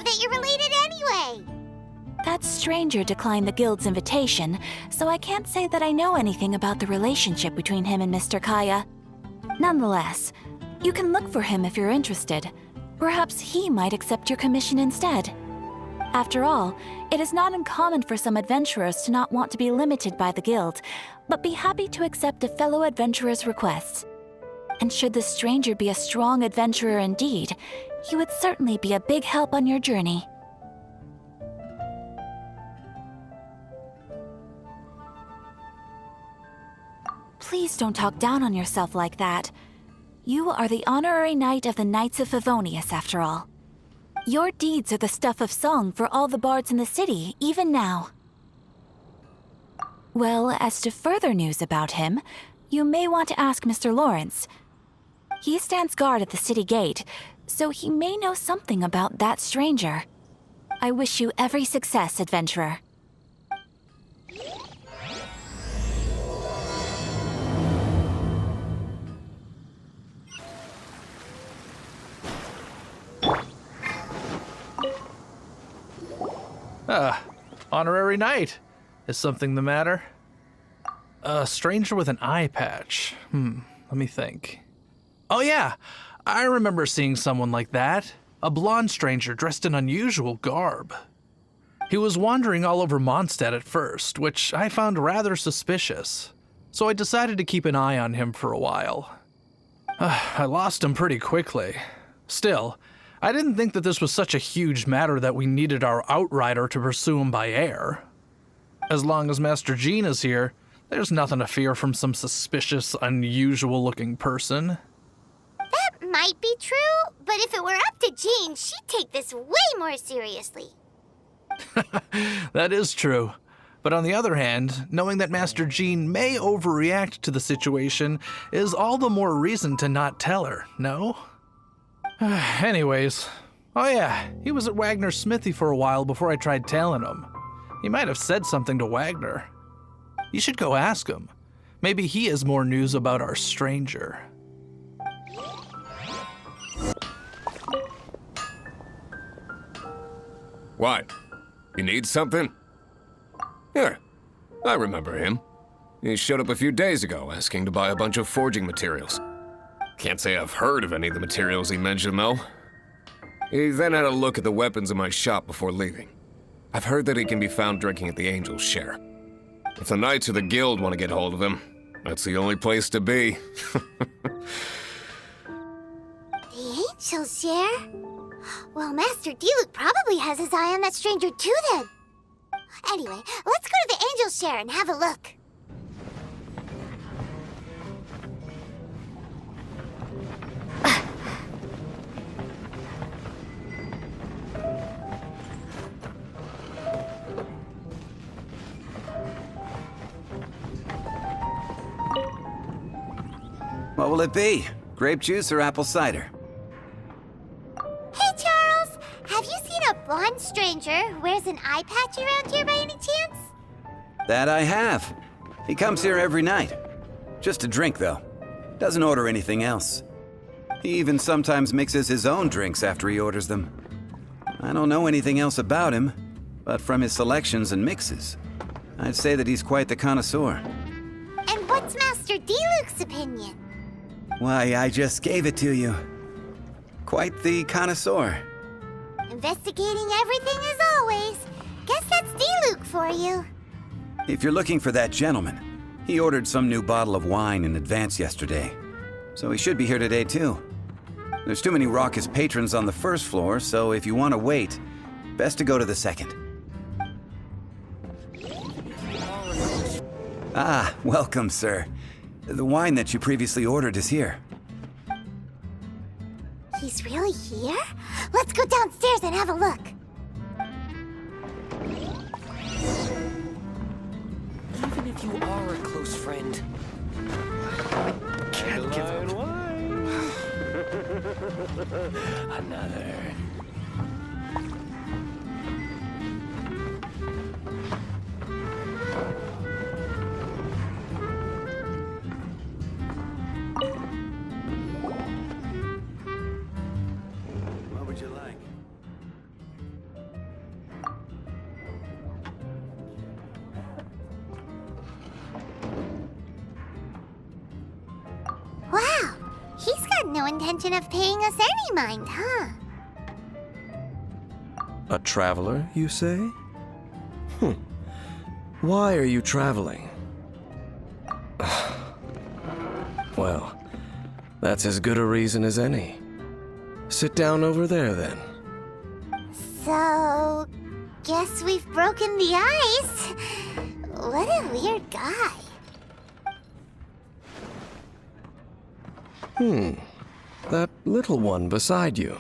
that you're related anyway. That stranger declined the guild's invitation, so I can't say that I know anything about the relationship between him and Mr. Kaya. Nonetheless, you can look for him if you're interested. Perhaps he might accept your commission instead. After all, it is not uncommon for some adventurers to not want to be limited by the guild, but be happy to accept a fellow adventurer's requests. And should the stranger be a strong adventurer indeed, he would certainly be a big help on your journey. Please don't talk down on yourself like that. You are the honorary knight of the Knights of Favonius, after all. Your deeds are the stuff of song for all the bards in the city, even now. Well, as to further news about him, you may want to ask Mr. Lawrence. He stands guard at the city gate, so he may know something about that stranger. I wish you every success, adventurer. Honorary knight. Is something the matter? A stranger with an eye patch. Let me think. Oh yeah, I remember seeing someone like that. A blonde stranger dressed in unusual garb. He was wandering all over Mondstadt at first, which I found rather suspicious. So I decided to keep an eye on him for a while. I lost him pretty quickly. Still, I didn't think that this was such a huge matter that we needed our outrider to pursue him by air. As long as Master Jean is here, there's nothing to fear from some suspicious, unusual-looking person. That might be true, but if it were up to Jean, she'd take this way more seriously. That is true. But on the other hand, knowing that Master Jean may overreact to the situation is all the more reason to not tell her, no? Anyways, oh yeah, he was at Wagner's smithy for a while before I tried tailing him. He might have said something to Wagner. You should go ask him. Maybe he has more news about our stranger. What? You need something? Here, I remember him. He showed up a few days ago asking to buy a bunch of forging materials. Can't say I've heard of any of the materials he mentioned, though. He then had a look at the weapons in my shop before leaving. I've heard that he can be found drinking at the Angel's Share. If the Knights of the Guild want to get hold of him, that's the only place to be. The Angel's Share? Well, Master Diluc probably has his eye on that stranger too, then. Anyway, let's go to the Angel's Share and have a look. What will it be? Grape juice or apple cider? Hey, Charles! Have you seen a blonde stranger who wears an eye patch around here by any chance? That I have. He comes here every night. Just to drink, though. Doesn't order anything else. He even sometimes mixes his own drinks after he orders them. I don't know anything else about him, but from his selections and mixes, I'd say that he's quite the connoisseur. And what's Master Diluc's opinion? Why, I just gave it to you. Quite the connoisseur. Investigating everything as always. Guess that's Diluc for you. If you're looking for that gentleman, he ordered some new bottle of wine in advance yesterday. So he should be here today, too. There's too many raucous patrons on the first floor, so if you want to wait, best to go to the second. Ah, welcome, sir. The wine that you previously ordered is here. He's really here? Let's go downstairs and have a look. Even if you are a close friend, I can't give up. Another. What would you like? had no intention of paying us any mind, huh? A traveler, you say? Why are you traveling? Well, that's as good a reason as any. Sit down over there, then. So, guess we've broken the ice. What a weird guy. That little one beside you.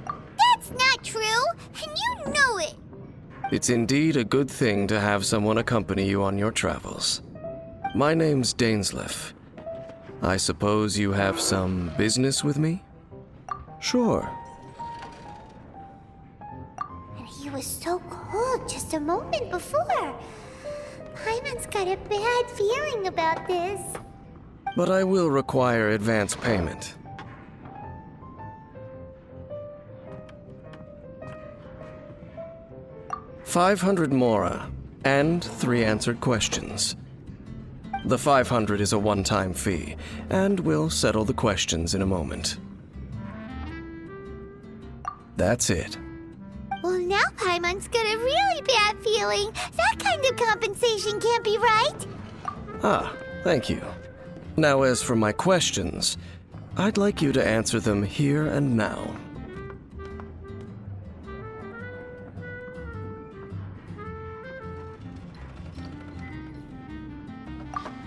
That's not true, and you know it. It's indeed a good thing to have someone accompany you on your travels. My name's Dainsleif. I suppose you have some business with me? Sure. And he was so cold just a moment before. Paimon's got a bad feeling about this. But I will require advance payment. $500 mora, and 3 answered questions. The 500 is a one-time fee, and we'll settle the questions in a moment. That's it. Well, now Paimon's got a really bad feeling. That kind of compensation can't be right. Ah, thank you. Now, as for my questions, I'd like you to answer them here and now.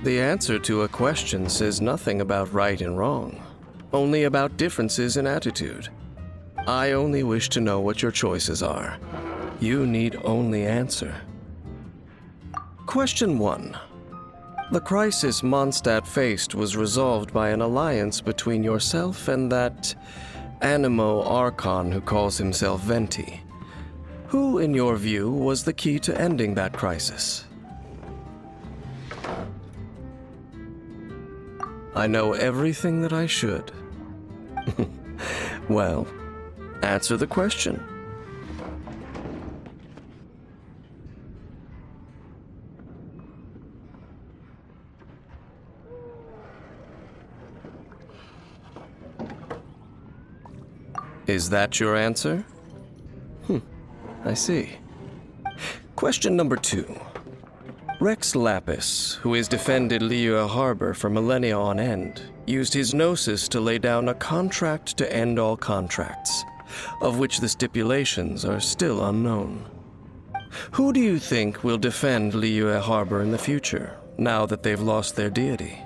The answer to a question says nothing about right and wrong, only about differences in attitude. I only wish to know what your choices are. You need only answer. Question 1. The crisis Mondstadt faced was resolved by an alliance between yourself and that Animo Archon who calls himself Venti. Who, in your view, was the key to ending that crisis? I know everything that I should. Well, answer the question. Is that your answer? I see. Question number 2. Rex Lapis, who has defended Liyue Harbor for millennia on end, used his gnosis to lay down a contract to end all contracts, of which the stipulations are still unknown. Who do you think will defend Liyue Harbor in the future, now that they've lost their deity?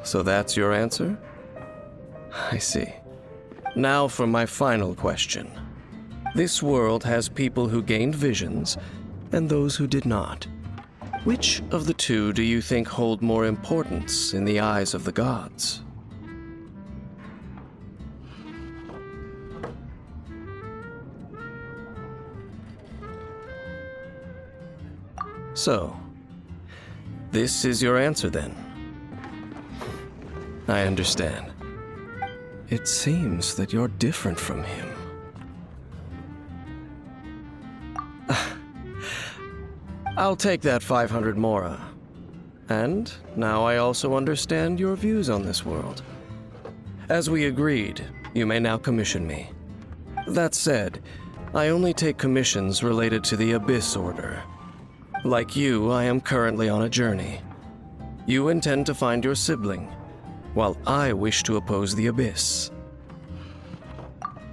So that's your answer? I see. Now for my final question. This world has people who gained visions, and those who did not. Which of the two do you think hold more importance in the eyes of the gods? So, this is your answer then? I understand. It seems that you're different from him. I'll take that 500 mora. And now I also understand your views on this world. As we agreed, you may now commission me. That said, I only take commissions related to the Abyss Order. Like you, I am currently on a journey. You intend to find your sibling, while I wish to oppose the Abyss.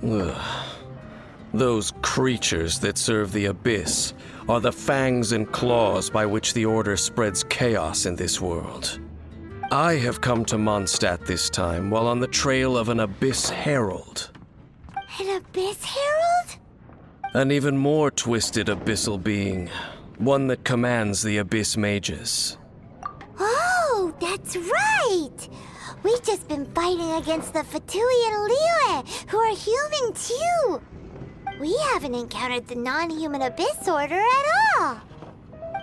Ugh. Those creatures that serve the Abyss are the fangs and claws by which the Order spreads chaos in this world. I have come to Mondstadt this time while on the trail of an Abyss Herald. An Abyss Herald? An even more twisted abyssal being, one that commands the Abyss Mages. Oh, that's right! We've just been fighting against the Fatui and Liyue, who are human too! We haven't encountered the non-human Abyss Order at all!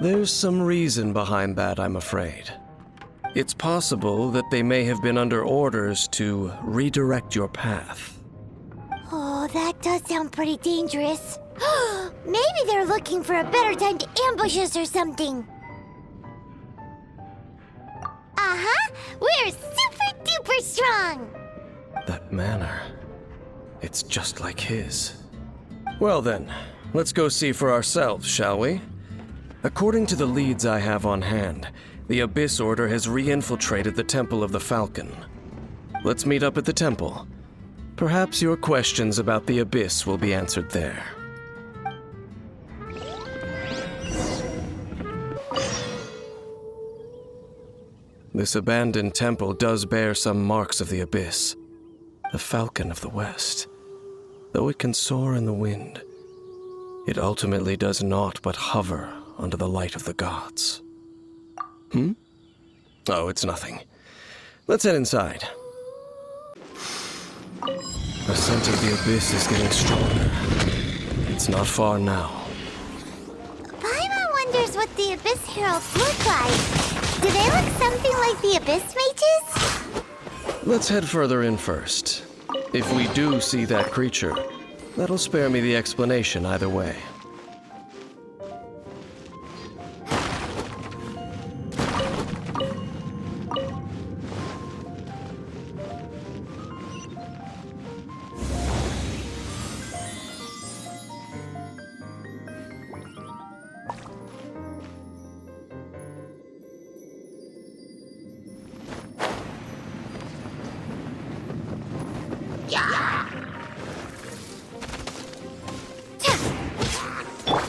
There's some reason behind that, I'm afraid. It's possible that they may have been under orders to redirect your path. Oh, that does sound pretty dangerous. Maybe they're looking for a better time to ambush us or something. Uh-huh! We're super duper strong! That manner. It's just like his. Well then, let's go see for ourselves, shall we? According to the leads I have on hand, the Abyss Order has re-infiltrated the Temple of the Falcon. Let's meet up at the temple. Perhaps your questions about the Abyss will be answered there. This abandoned temple does bear some marks of the Abyss, the Falcon of the West. Though it can soar in the wind, it ultimately does naught but hover under the light of the gods. Oh, it's nothing. Let's head inside. The scent of the Abyss is getting stronger. It's not far now. Paimon wonders what the Abyss Heralds look like. Do they look something like the Abyss Mages? Let's head further in first. If we do see that creature, that'll spare me the explanation either way.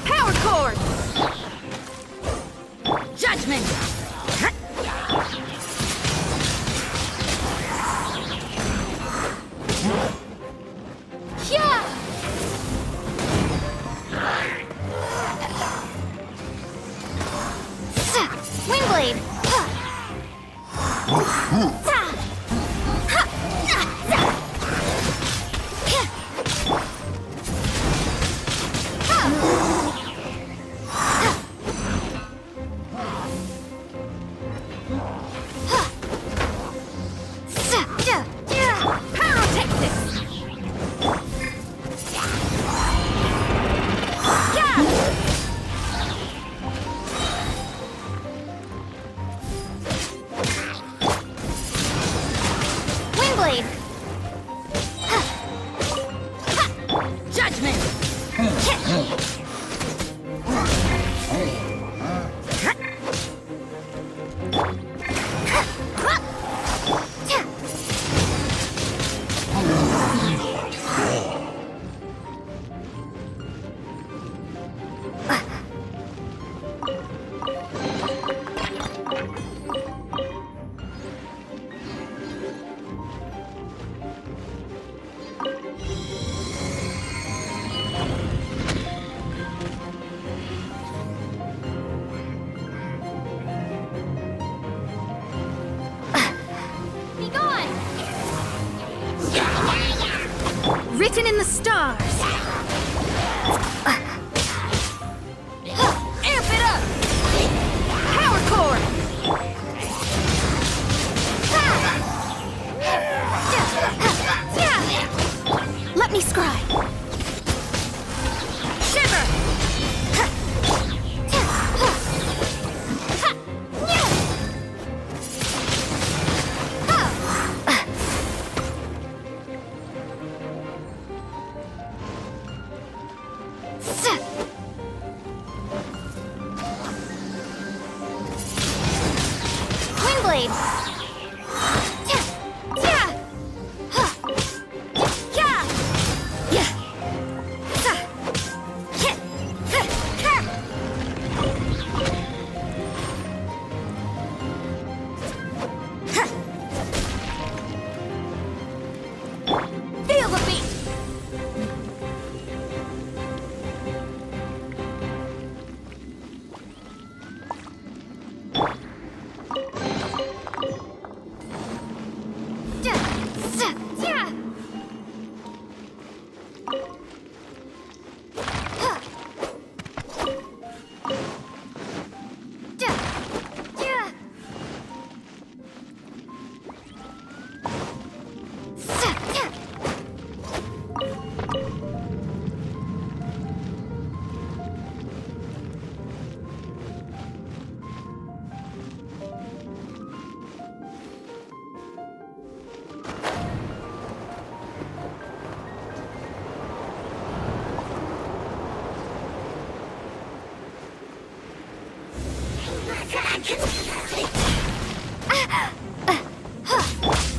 Power cord! Judgment! Yeah! Wingblade! Wingblade! Judgment! Written in the stars. Amp it up. Power cord. Let me scry. Shiver. Wingblade! Feel the beat!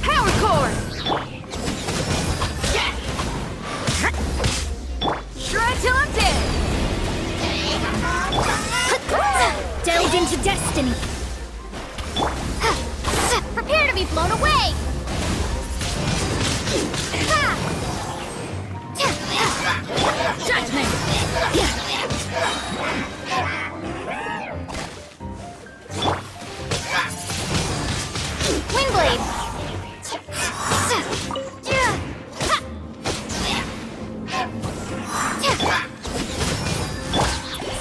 Power core! Shred till I'm dead! Delved into destiny! Prepare to be blown away! Judgment! Windblade!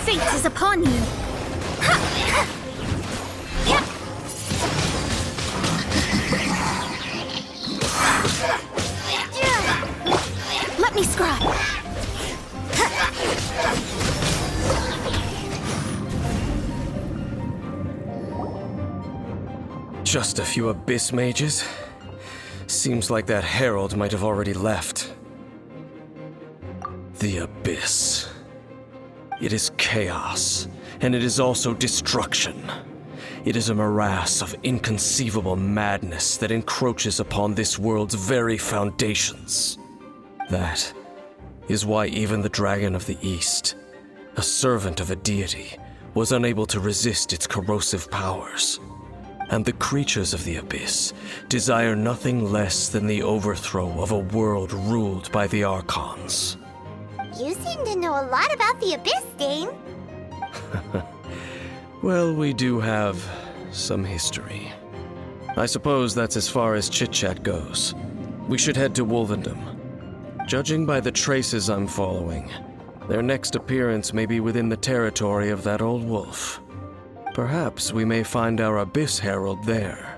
Fate is upon you! Let me scry! Just a few Abyss mages? Seems like that herald might have already left. The Abyss. It is chaos, and it is also destruction. It is a morass of inconceivable madness that encroaches upon this world's very foundations. That is why even the Dragon of the East, a servant of a deity, was unable to resist its corrosive powers. And the creatures of the Abyss desire nothing less than the overthrow of a world ruled by the Archons. You seem to know a lot about the Abyss, Dane. Well, we do have some history. I suppose that's as far as chit-chat goes. We should head to Wolvendom. Judging by the traces I'm following, their next appearance may be within the territory of that old wolf. Perhaps we may find our Abyss Herald there.